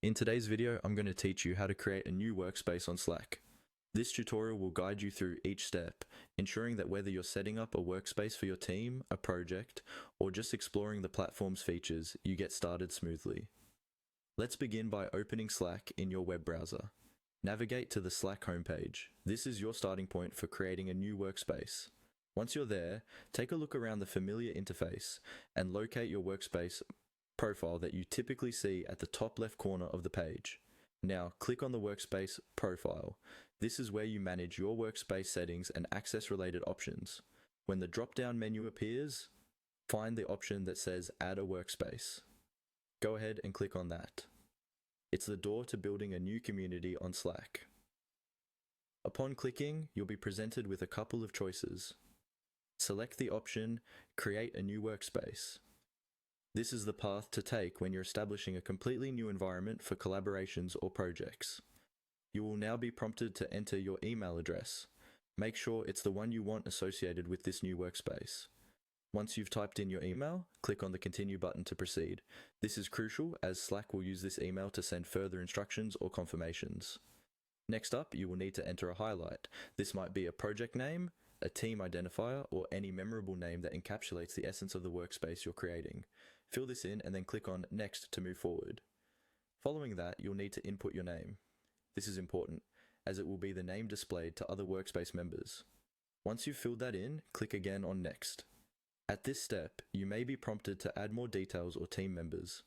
In today's video, I'm going to teach you how to create a new workspace on Slack. This tutorial will guide you through each step, ensuring that whether you're setting up a workspace for your team, a project, or just exploring the platform's features, you get started smoothly. Let's begin by opening Slack in your web browser. Navigate to the Slack homepage. This is your starting point for creating a new workspace. Once you're there, take a look around the familiar interface and locate your workspace profile that you typically see at the top left corner of the page. Now, click on the Workspace profile. This is where you manage your workspace settings and access related options. When the drop-down menu appears, find the option that says Add a Workspace. Go ahead and click on that. It's the door to building a new community on Slack. Upon clicking, you'll be presented with a couple of choices. Select the option Create a new workspace. This is the path to take when you're establishing a completely new environment for collaborations or projects. You will now be prompted to enter your email address. Make sure it's the one you want associated with this new workspace. Once you've typed in your email, click on the Continue button to proceed. This is crucial as Slack will use this email to send further instructions or confirmations. Next up, you will need to enter a highlight. This might be a project name, a team identifier, or any memorable name that encapsulates the essence of the workspace you're creating. Fill this in and then click on Next to move forward. Following that, you'll need to input your name. This is important, as it will be the name displayed to other workspace members. Once you've filled that in, click again on Next. At this step, you may be prompted to add more details or team members.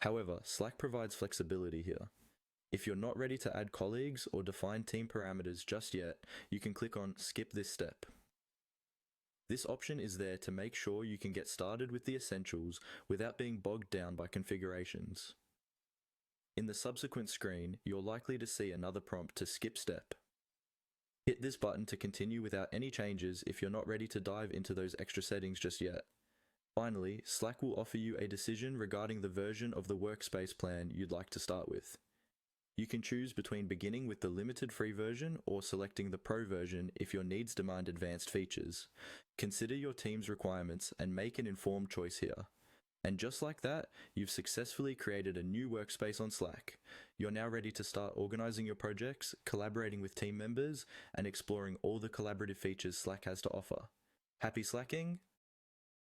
However, Slack provides flexibility here. If you're not ready to add colleagues or define team parameters just yet, you can click on Skip this step. This option is there to make sure you can get started with the essentials without being bogged down by configurations. In the subsequent screen, you're likely to see another prompt to skip step. Hit this button to continue without any changes if you're not ready to dive into those extra settings just yet. Finally, Slack will offer you a decision regarding the version of the workspace plan you'd like to start with. You can choose between beginning with the limited free version or selecting the pro version if your needs demand advanced features. Consider your team's requirements and make an informed choice here. And just like that, you've successfully created a new workspace on Slack. You're now ready to start organizing your projects, collaborating with team members, and exploring all the collaborative features Slack has to offer. Happy slacking?